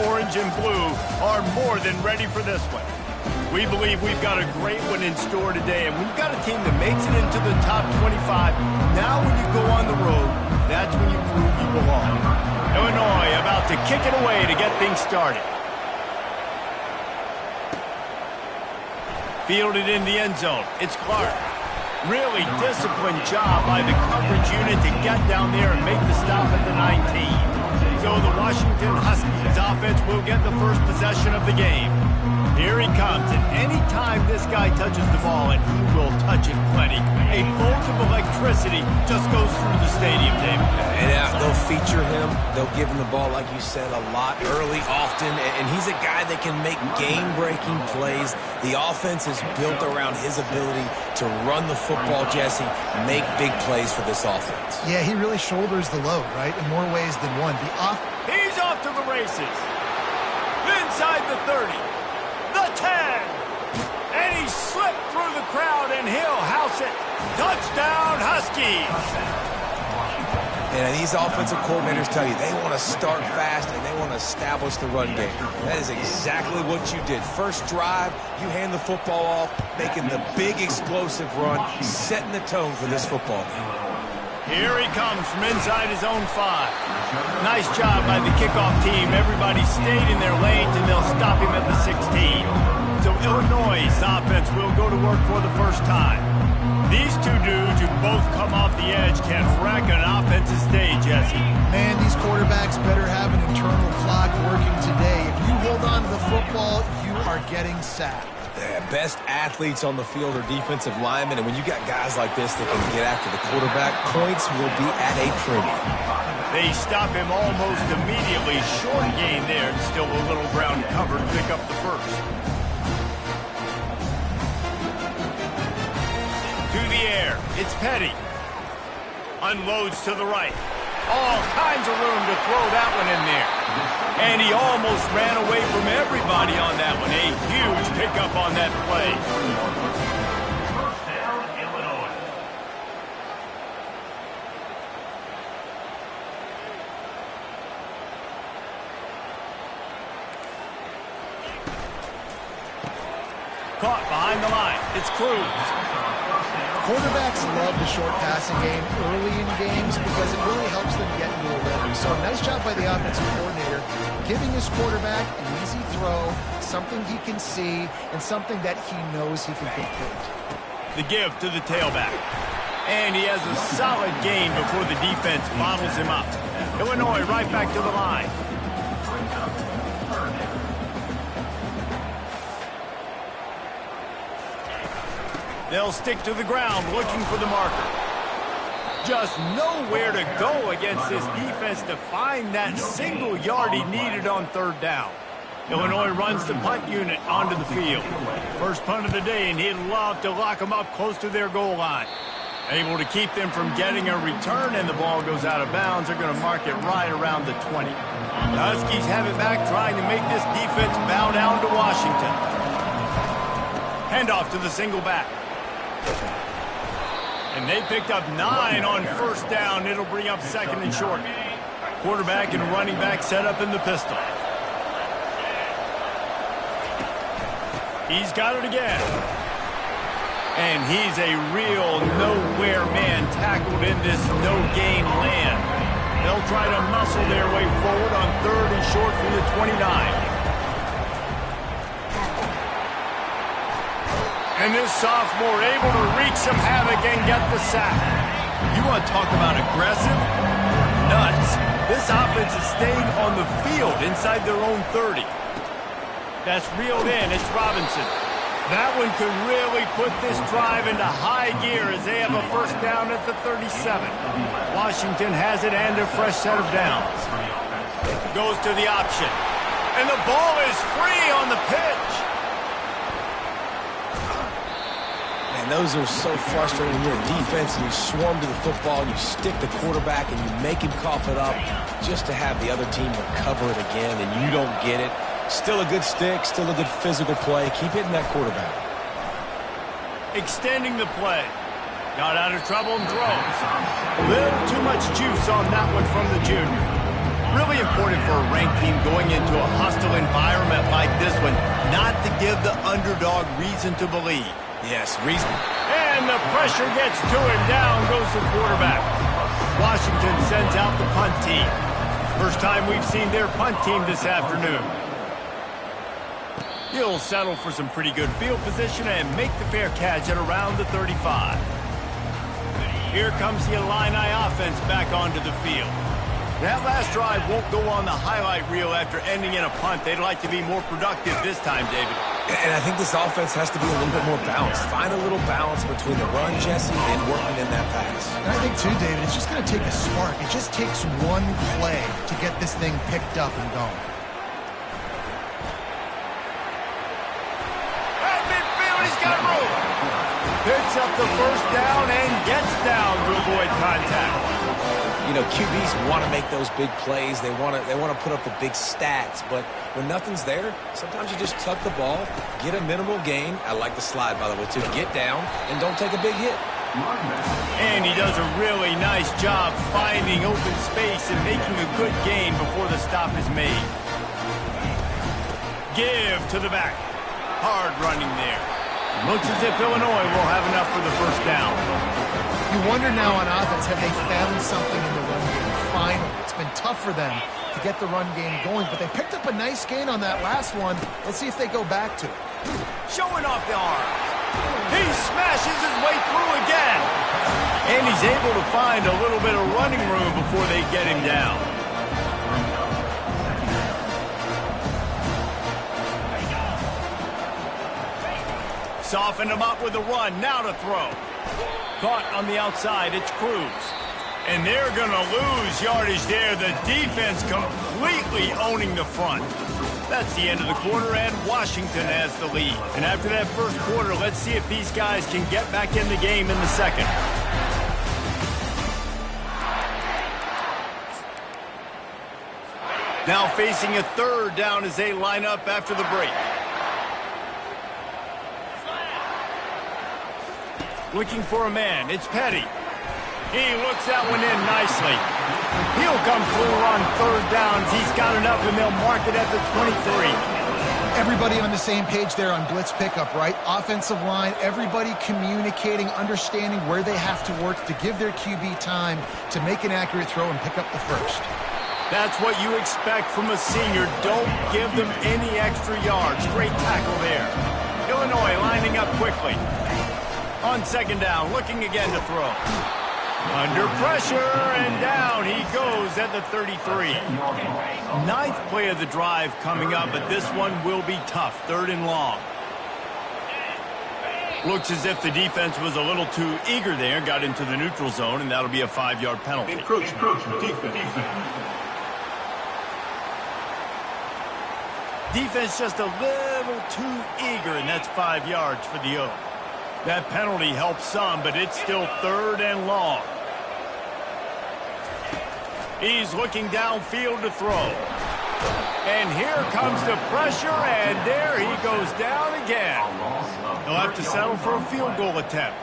orange and blue are more than ready for this one. We believe we've got a great one in store today, and we've got a team that makes it into the top 25. Now when you go on the road, that's when you prove you belong. Illinois about to kick it away to get things started. Fielded in the end zone. It's Clark. Really disciplined job by the coverage unit to get down there and make the stop at the 19. So the Washington Huskies offense will get the first possession of the game. Here he comes, and anytime this guy touches the ball, and he will touch it plenty, a bolt of electricity just goes through the stadium, David. And they'll feature him. They'll give him the ball, like you said, a lot, early, often, and he's a guy that can make game-breaking plays. The offense is built around his ability to run the football, Jesse, make big plays for this offense. Yeah, he really shoulders the load, right, in more ways than one. He's off to the races. Inside the 30. The 10. And he slipped through the crowd, and he'll house it. Touchdown, Huskies. And these offensive coordinators tell you they want to start fast and they want to establish the run game. That is exactly what you did. First drive, you hand the football off, making the big explosive run, setting the tone for this football game. Here he comes from inside his own 5. Nice job by the kickoff team. Everybody stayed in their lanes, and they'll stop him at the 16. So Illinois' offense will go to work for the first time. These two dudes who both come off the edge can wreck an offensive day, Jesse. Man, these quarterbacks better have an internal clock working today. If you hold on to the football, you are getting sacked. The best athletes on the field are defensive linemen, and when you got guys like this that can get after the quarterback, points will be at a premium. They stop him almost immediately. Short gain there, and still a little ground cover to pick up the first. To the air, it's Petty. Unloads to the right. All kinds of room to throw that one in there. And he almost ran away from everybody on that one. A huge pickup on that play. First down, Illinois. Caught behind the line. It's Cruz. Quarterbacks love the short passing game early in games because it really helps them get into a rhythm. So nice job by the offensive coordinator giving his quarterback an easy throw, something he can see, and something that he knows he can complete. The give to the tailback. And he has a solid gain before the defense bottles him up. Illinois right back to the line. They'll stick to the ground looking for the marker. Just nowhere to go against this defense to find that single yard he needed on third down. Illinois runs the punt unit onto the field. First punt of the day, and he'd love to lock them up close to their goal line. Able to keep them from getting a return, and the ball goes out of bounds. They're going to mark it right around the 20. The Huskies have it back, trying to make this defense bow down to Washington. Handoff to the single back. And they picked up 9 on first down. It'll bring up second and short. Quarterback and running back set up in the pistol. He's got it again. And he's a real nowhere man tackled in this no-gain land. They'll try to muscle their way forward on third and short from the 29. And this sophomore able to wreak some havoc and get the sack. You want to talk about aggressive? Nuts. This offense is staying on the field inside their own 30. That's reeled in. It's Robinson. That one could really put this drive into high gear as they have a first down at the 37. Washington has it and a fresh set of downs. Goes to the option. And the ball is free on the pitch. And those are so frustrating when you're a defense and you swarm to the football and you stick the quarterback and you make him cough it up just to have the other team recover it again and you don't get it. Still a good stick, still a good physical play. Keep hitting that quarterback. Extending the play. Got out of trouble and throws. A little too much juice on that one from the junior. Really important for a ranked team going into a hostile environment like this one, not to give the underdog reason to believe. Yes, reason. And the pressure gets to him. Down goes the quarterback. Washington sends out the punt team. First time we've seen their punt team this afternoon. He'll settle for some pretty good field position and make the fair catch at around the 35. Here comes the Illini offense back onto the field. That last drive won't go on the highlight reel after ending in a punt. They'd like to be more productive this time, David. And I think this offense has to be a little bit more balanced. Find a little balance between the run, Jesse, and working in that pass. And I think, too, David, it's just going to take a spark. It just takes one play to get this thing picked up and going. At midfield, he's got room. Picks up the first down and gets down to avoid contact. You know, QBs want to make those big plays. They want to put up the big stats. But when nothing's there, sometimes you just tuck the ball, get a minimal gain. I like the slide, by the way, too. Get down and don't take a big hit. And he does a really nice job finding open space and making a good gain before the stop is made. Give to the back. Hard running there. Looks as if Illinois will have enough for the first down. You wonder now on offense, have they found something in the run game? Finally, it's been tough for them to get the run game going, but they picked up a nice gain on that last one. Let's see if they go back to it. Showing off the arms. He smashes his way through again. And he's able to find a little bit of running room before they get him down. Soften him up with a run. Now to throw. Caught on the outside, it's Cruz. And they're going to lose yardage there. The defense completely owning the front. That's the end of the quarter, and Washington has the lead. And after that first quarter, let's see if these guys can get back in the game in the second. Now facing a third down as they line up after the break. Looking for a man. It's Petty. He looks that one in nicely. He'll come through on third downs. He's got enough, and they'll mark it at the 23. Everybody on the same page there on blitz pickup, right? Offensive line, everybody communicating, understanding where they have to work to give their QB time to make an accurate throw and pick up the first. That's what you expect from a senior. Don't give them any extra yards. Great tackle there. Illinois lining up quickly. On second down, looking again to throw. Under pressure, and down he goes at the 33. Ninth play of the drive coming up, but this one will be tough. Third and long. Looks as if the defense was a little too eager there, got into the neutral zone, and that'll be a 5-yard penalty. Defense just a little too eager, and that's 5 yards for the Oak. That penalty helps some, but it's still third and long. He's looking downfield to throw. And here comes the pressure, and there he goes down again. He'll have to settle for a field goal attempt.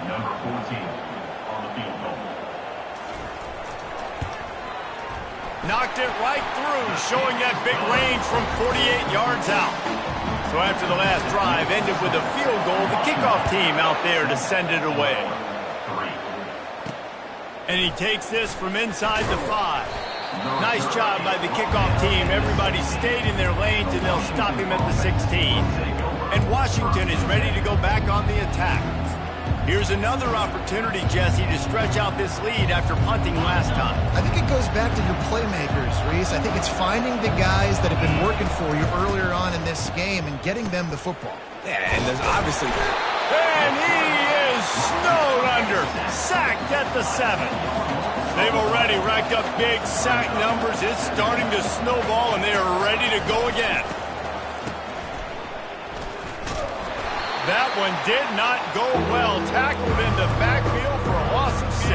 Number 14 on the field goal. Knocked it right through, showing that big range from 48 yards out. So after the last drive ended with a field goal, the kickoff team out there to send it away. And he takes this from inside the 5. Nice job by the kickoff team. Everybody stayed in their lanes, and they'll stop him at the 16. And Washington is ready to go back on the attack. Here's another opportunity, Jesse, to stretch out this lead after punting last time. I think it goes back to your playmakers, Reese. I think it's finding the guys that have been working for you earlier on in this game and getting them the football. Yeah, and there's obviously... And he is snowed under. Sacked at the 7. They've already racked up big sack numbers. It's starting to snowball, and they are ready to go again. That one did not go well. Tackled in the backfield for a loss of 6.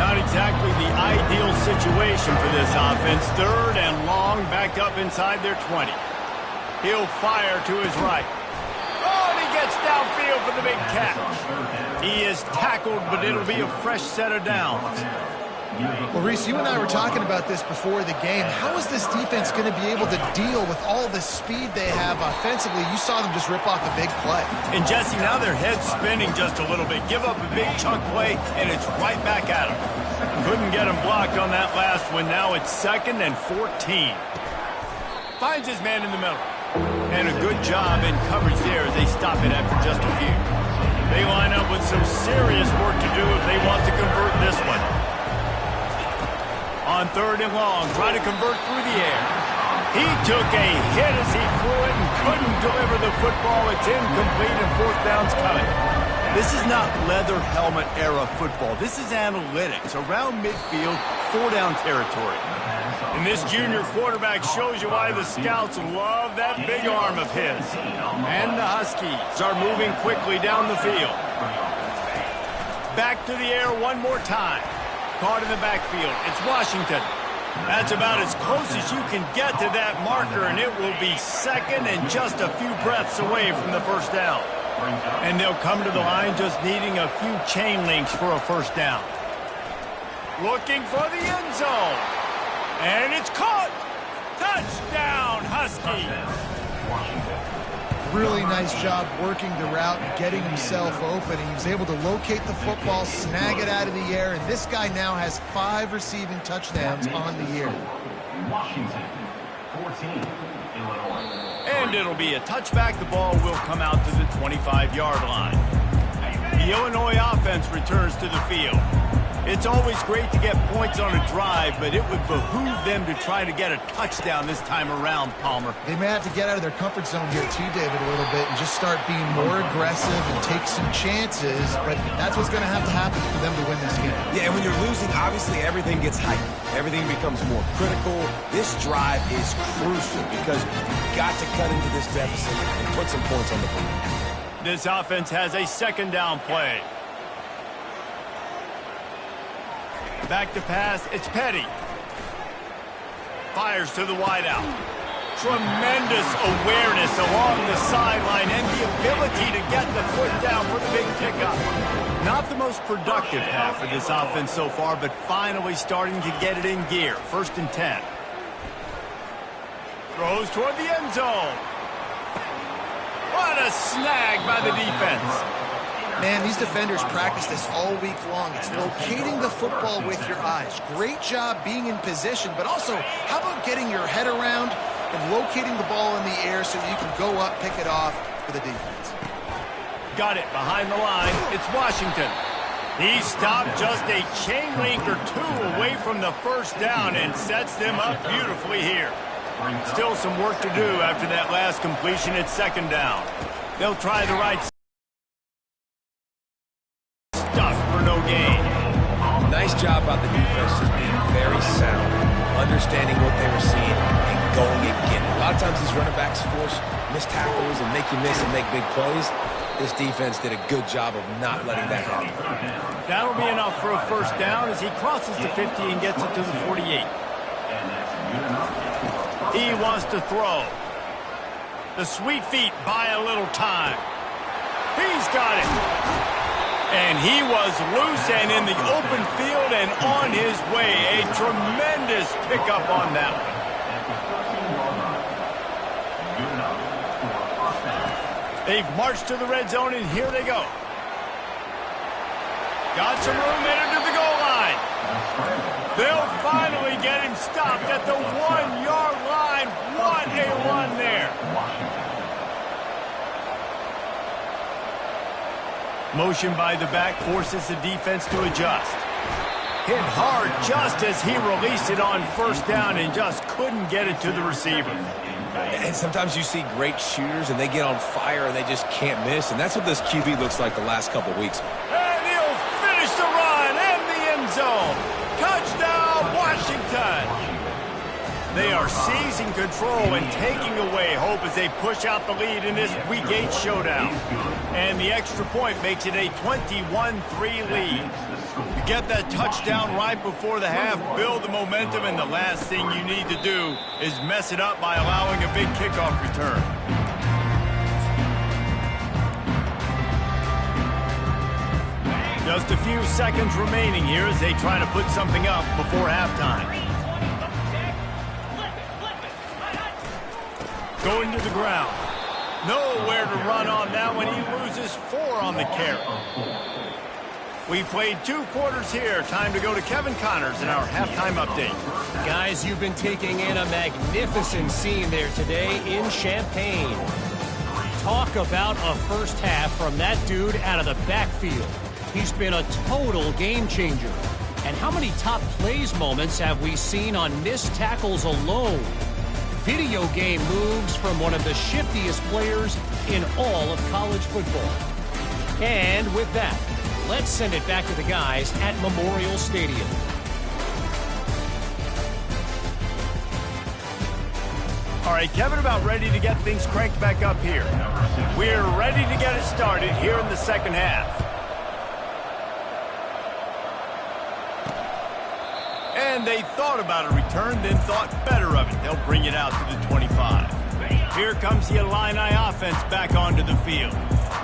Not exactly the ideal situation for this offense. Third and long, back up inside their 20. He'll fire to his right. Oh, and he gets downfield for the big catch. He is tackled, but it'll be a fresh set of downs. Well, Reese, you and I were talking about this before the game. How is this defense going to be able to deal with all the speed they have offensively? You saw them just rip off a big play. And Jesse, now their head's spinning just a little bit. Give up a big chunk play, and it's right back at them. Couldn't get him blocked on that last one. Now it's 2nd and 14. Finds his man in the middle. And a good job in coverage there as they stop it after just a few. They line up with some serious work to do if they want to convert this one. On 3rd and long, try to convert through the air. He took a hit as he threw it and couldn't deliver the football. It's incomplete and 4th down's coming. This is not leather helmet era football. This is analytics. Around midfield, 4-down territory. And this junior quarterback shows you why the scouts love that big arm of his. And the Huskies are moving quickly down the field. Back to the air one more time. Caught in the backfield. It's Washington. That's about as close as you can get to that marker, and it will be 2nd and just a few breaths away from the 1st down. And they'll come to the line just needing a few chain links for a 1st down. Looking for the end zone. And it's caught. Touchdown, Huskies. Really nice job working the route and getting himself open. He was able to locate the football, snag it out of the air, and this guy now has 5 receiving touchdowns on the year. Washington, 14, Illinois. And it'll be a touchback. The ball will come out to the 25-yard line. The Illinois offense returns to the field. It's always great to get points on a drive, but it would behoove them to try to get a touchdown this time around, Palmer. They may have to get out of their comfort zone here too, David, a little bit and just start being more aggressive and take some chances, but that's what's going to have to happen for them to win this game. Yeah, and when you're losing, obviously everything gets heightened. Everything becomes more critical. This drive is crucial because you've got to cut into this deficit and put some points on the board. This offense has a 2nd down play. Back to pass, it's Petty. Fires to the wideout. Tremendous awareness along the sideline and the ability to get the foot down for the big pickup. Not the most productive half of this offense so far, but finally starting to get it in gear. 1st and 10. Throws toward the end zone. What a snag by the defense. Man, these defenders practice this all week long. It's locating the football with your eyes. Great job being in position, but also, how about getting your head around and locating the ball in the air so that you can go up, pick it off for the defense. Got it behind the line. It's Washington. He stopped just a chain link or 2 away from the 1st down and sets them up beautifully here. Still some work to do after that last completion at 2nd down. They'll try the right stuff for no gain. Nice job by the defense just being very sound, understanding what they were seeing, and going and getting it. A lot of times these running backs force missed tackles and make you miss and make big plays. This defense did a good job of not letting that happen. That'll be enough for a 1st down as he crosses the 50 and gets it to the 48. He wants to throw. The sweet feet buy a little time. He's got it. And he was loose and in the open field and on his way. A tremendous pickup on that one. They've marched to the red zone, and here they go. Got some room headed to the goal line. They'll finally get him stopped at the 1-yard line. What a run there. Motion by the back forces the defense to adjust. Hit hard just as he released it on 1st down and just couldn't get it to the receiver. And sometimes you see great shooters and they get on fire and they just can't miss. And that's what this QB looks like the last couple weeks. And he'll finish the run and the end zone. Touchdown, Washington. They are seizing control and taking away hope as they push out the lead in this Week 8 showdown. And the extra point makes it a 21-3 lead. You get that touchdown right before the half, build the momentum, and the last thing you need to do is mess it up by allowing a big kickoff return. Just a few seconds remaining here as they try to put something up before halftime. Going to the ground. Nowhere to run on that one. He loses 4 on the carry. We played 2 quarters here. Time to go to Kevin Connors in our halftime update. Guys, you've been taking in a magnificent scene there today in Champaign. Talk about a first half from that dude out of the backfield. He's been a total game changer. And how many top plays moments have we seen on missed tackles alone? Video game moves from one of the shiftiest players in all of college football. And with that, let's send it back to the guys at Memorial Stadium. All right, Kevin, about ready to get things cranked back up here. We're ready to get it started here in the second half. And they thought about a return, then thought better of it. They'll bring it out to the 25. Here comes the Illini offense back onto the field.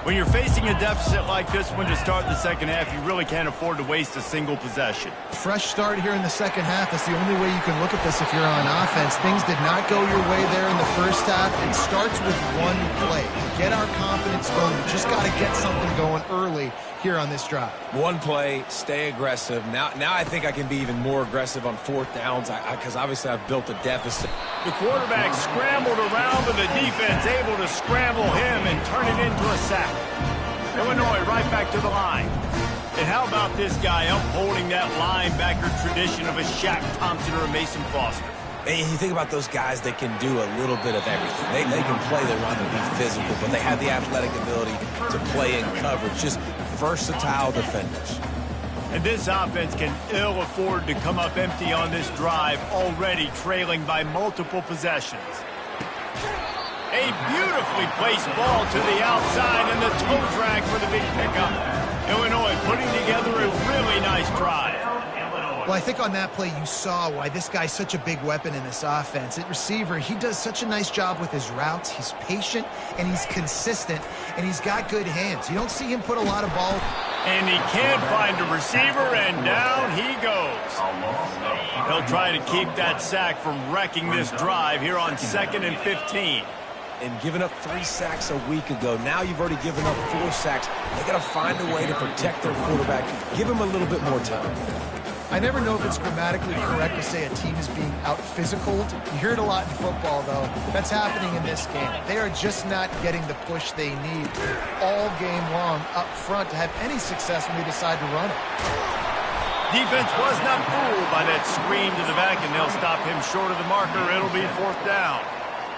When you're facing a deficit like this one to start the second half, you really can't afford to waste a single possession. Fresh start here in the second half. That's the only way you can look at this if you're on offense. Things did not go your way there in the first half. It starts with one play. Get our confidence going. We just got to get something going early here on this drive. One play, stay aggressive. Now I think I can be even more aggressive on 4th downs because obviously I've built a deficit. The quarterback scrambled around, but the defense able to scramble him and turn it into a sack. Illinois right back to the line. And how about this guy upholding that linebacker tradition of a Shaq Thompson or a Mason Foster? And you think about those guys that can do a little bit of everything. They can play the run and be physical, but they have the athletic ability to play in coverage. Just versatile defenders. And this offense can ill afford to come up empty on this drive, already trailing by multiple possessions. A beautifully placed ball to the outside and the toe drag for the big pickup. Illinois putting together a really nice drive. Well, I think on that play you saw why this guy's such a big weapon in this offense. At receiver, he does such a nice job with his routes. He's patient, and he's consistent, and he's got good hands. You don't see him put a lot of ball. And he can't find a receiver, and down he goes. They'll try to keep that sack from wrecking this drive here on 2nd and 15. And giving up 3 sacks a week ago. Now you've already given up 4 sacks. They got to find a way to protect their quarterback. Give him a little bit more time. I never know if it's grammatically correct to say a team is being out-physicaled. You hear it a lot in football, though. That's happening in this game. They are just not getting the push they need all game long up front to have any success when they decide to run it. Defense was not fooled by that screen to the back, and they'll stop him short of the marker. It'll be 4th down.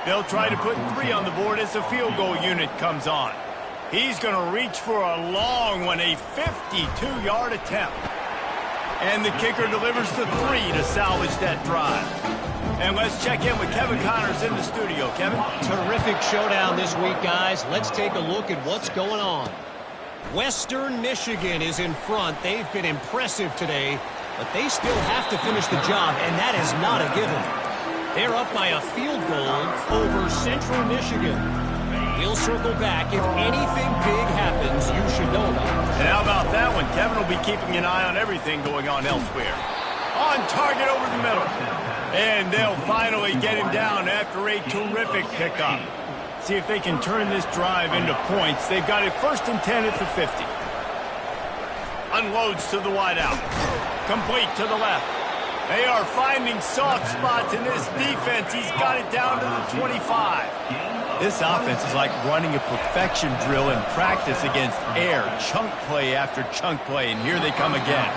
They'll try to put 3 on the board as the field goal unit comes on. He's going to reach for a long one, a 52-yard attempt. And the kicker delivers the 3 to salvage that drive. And let's check in with Kevin Connors in the studio. Kevin? Terrific showdown this week, guys. Let's take a look at what's going on. Western Michigan is in front. They've been impressive today, but they still have to finish the job, and that is not a given. They're up by a field goal over Central Michigan. We'll circle back. If anything big happens, you should know about it. And how about that one? Kevin will be keeping an eye on everything going on elsewhere. On target over the middle. And they'll finally get him down after a terrific pickup. See if they can turn this drive into points. They've got it 1st and 10 at the 50. Unloads to the wideout. Complete to the left. They are finding soft spots in this defense. He's got it down to the 25. This offense is like running a perfection drill in practice against air. Chunk play after chunk play, and here they come again.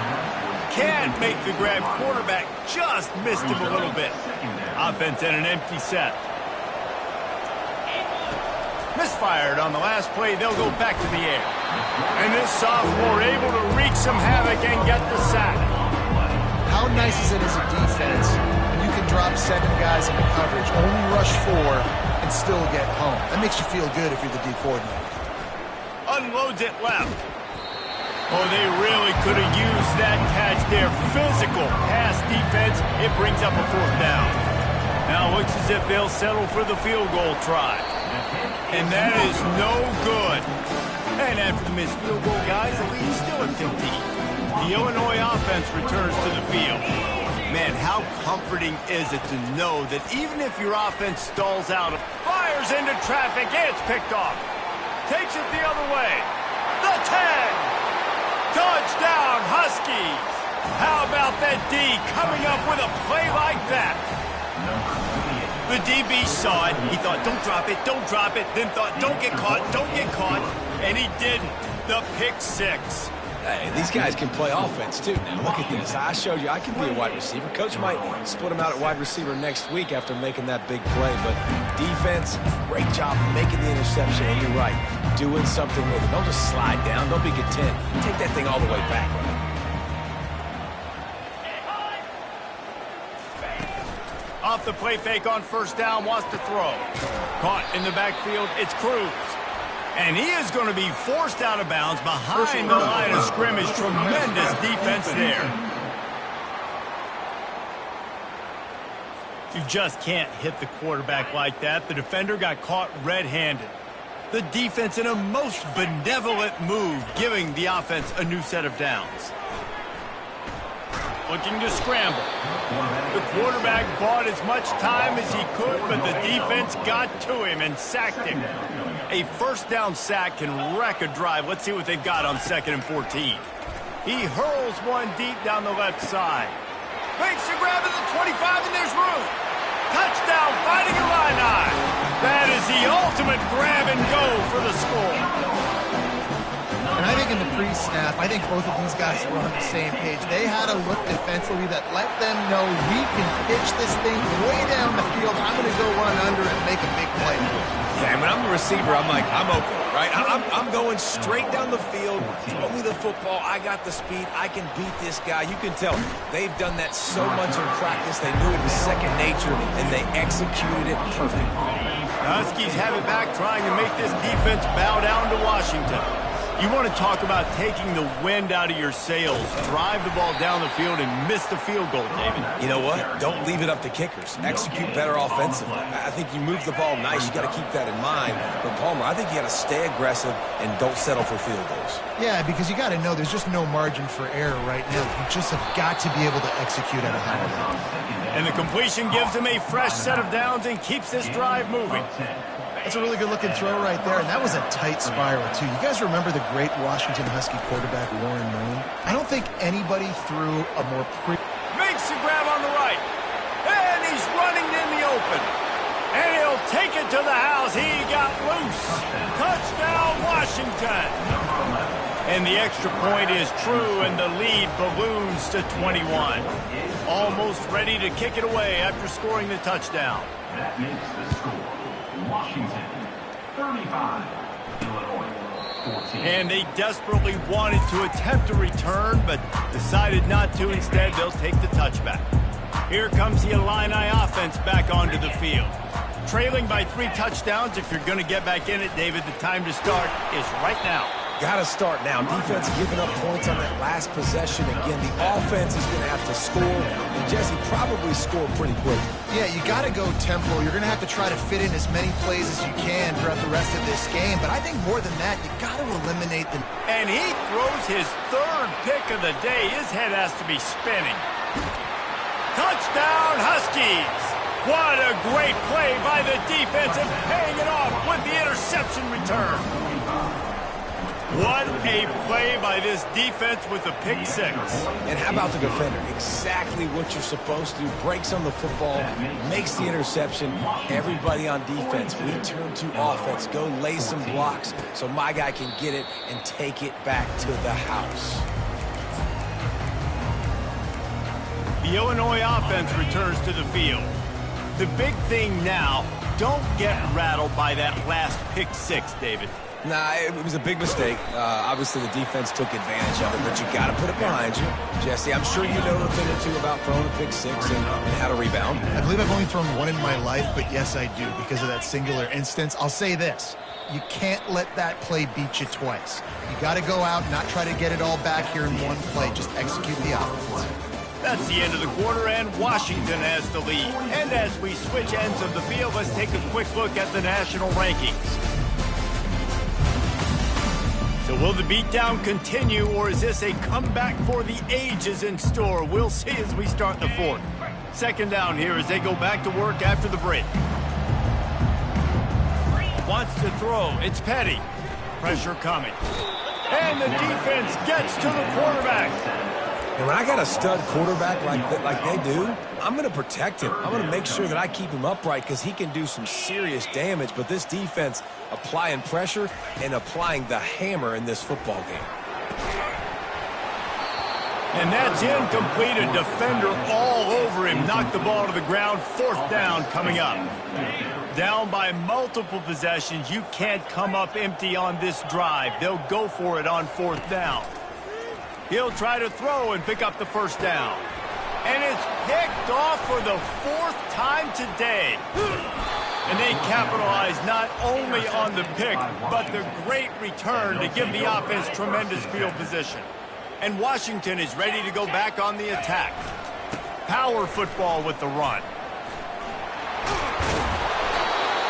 Can't make the grab. Quarterback just missed him a little bit. Offense at an empty set. Misfired on the last play. They'll go back to the air. And this sophomore able to wreak some havoc and get the sack. How nice is it as a defense when you can drop 7 guys into coverage, only rush 4, and still get home? That makes you feel good if you're the D coordinator. Unloads it left. Oh, they really could have used that catch there. Physical pass defense. It brings up a 4th down. Now it looks as if they'll settle for the field goal try. And that is no good. And after the missed field goal, guys, the lead's still at 15. The Illinois offense returns to the field. Man, how comforting is it to know that even if your offense stalls out, fires into traffic, it's picked off. Takes it the other way. The 10. Touchdown, Huskies. How about that D coming up with a play like that? The DB saw it. He thought, don't drop it, don't drop it. Then thought, don't get caught, don't get caught. And he didn't. The pick six. Hey, these guys can play offense, too. Now, look at this. I showed you I can be a wide receiver. Coach might split him out at wide receiver next week after making that big play. But defense, great job making the interception. And you're right, doing something with it. Don't just slide down. Don't be content. Take that thing all the way back. Off the play fake on first down, wants to throw. Caught in the backfield, it's Cruz. And he is going to be forced out of bounds behind the line of scrimmage. Tremendous defense there. You just can't hit the quarterback like that. The defender got caught red-handed. The defense in a most benevolent move, giving the offense a new set of downs. Looking to scramble. The quarterback bought as much time as he could, but the defense got to him and sacked him. A first down sack can wreck a drive. Let's see what they've got on 2nd and 14. He hurls one deep down the left side. Makes a grab at the 25, and there's room. Touchdown, Fighting Illini. That is the ultimate grab and go for the score. And I think in the pre-snap, I think both of these guys were on the same page. They had a look defensively that let them know we can pitch this thing way down the field. I'm going to go run under and make a big play. Yeah, when I'm a receiver, I'm like, I'm open, right? I'm going straight down the field. Throw me the football. I got the speed. I can beat this guy. You can tell they've done that so much in practice. They knew it was second nature, and they executed it perfectly. The Huskies have it back, trying to make this defense bow down to Washington. You want to talk about taking the wind out of your sails. Drive the ball down the field and miss the field goal, David. You know what? Don't leave it up to kickers. Execute better offensively. I think you move the ball nice. You got to keep that in mind. But Palmer, I think you got to stay aggressive and don't settle for field goals. Yeah, because you got to know there's just no margin for error right now. You just have got to be able to execute at a high level. And the completion gives him a fresh set of downs and keeps this drive moving. That's a really good-looking throw right there, and that was a tight spiral, too. You guys remember the great Washington Husky quarterback, Warren Moon? I don't think anybody threw a more Makes the grab on the right, and he's running in the open. And he'll take it to the house. He got loose. Touchdown, Washington. And the extra point is true, and the lead balloons to 21. Almost ready to kick it away after scoring the touchdown. That makes the score Washington 35, Illinois 14. And they desperately wanted to attempt a return, but decided not to. Instead, they'll take the touchback. Here comes the Illini offense back onto the field. Trailing by 3 touchdowns. If you're going to get back in it, David, the time to start is right now. Got to start now. Defense giving up points on that last possession. Again, the offense is going to have to score. And Jesse probably scored pretty quick. Yeah, you got to go tempo. You're going to have to try to fit in as many plays as you can throughout the rest of this game. But I think more than that, you got to eliminate the... And he throws his 3rd pick of the day. His head has to be spinning. Touchdown, Huskies! What a great play by the defense and paying it off with the interception return. What a play by this defense with the pick 6. And how about the defender? Exactly what you're supposed to do. Breaks on the football, makes the interception. Everybody on defense, we turn to offense. Go lay some blocks so my guy can get it and take it back to the house. The Illinois offense returns to the field. The big thing now, don't get rattled by that last pick 6, David. Nah, it was a big mistake. Obviously, the defense took advantage of it, but you got to put it behind you. Jesse, I'm sure you know a thing or two about throwing a pick 6 and how to rebound. I believe I've only thrown one in my life, but yes, I do because of that singular instance. I'll say this. You can't let that play beat you twice. You got to go out and not try to get it all back here in one play. Just execute the offense. That's the end of the quarter, and Washington has the lead. And as we switch ends of the field, let's take a quick look at the national rankings. So will the beatdown continue, or is this a comeback for the ages in store? We'll see as we start the fourth. Second down here as they go back to work after the break. Wants to throw. It's Petty. Pressure coming. And the defense gets to the quarterback. And when I got a stud quarterback like they do, I'm going to protect him. I'm going to make sure that I keep him upright because he can do some serious damage. But this defense applying pressure and applying the hammer in this football game. And that's incomplete. A defender all over him. Knocked the ball to the ground. Fourth down coming up. Down by multiple possessions. You can't come up empty on this drive. They'll go for it on fourth down. He'll try to throw and pick up the first down. And it's picked off for the fourth time today. And they capitalize not only on the pick, but the great return to give the offense tremendous field position. And Washington is ready to go back on the attack. Power football with the run.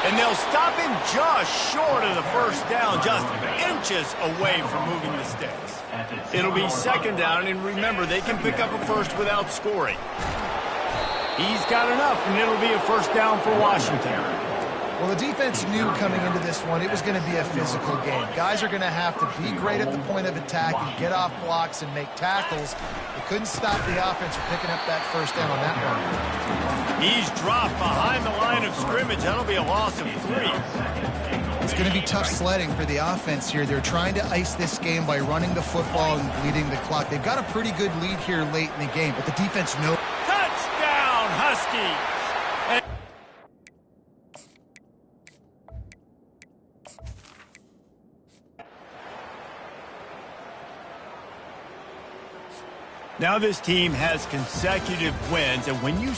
And they'll stop him just short of the first down, just inches away from moving the sticks. It'll be second down, and remember, they can pick up a first without scoring. He's got enough, and it'll be a first down for Washington. Well, the defense knew coming into this one it was going to be a physical game. Guys are going to have to be great at the point of attack and get off blocks and make tackles. They couldn't stop the offense from picking up that first down on that one. He's dropped behind the line of scrimmage. That'll be a loss of 3. It's going to be tough sledding for the offense here. They're trying to ice this game by running the football and bleeding the clock. They've got a pretty good lead here late in the game, but the defense knows. Touchdown, Huskies! Now this team has consecutive wins, and when you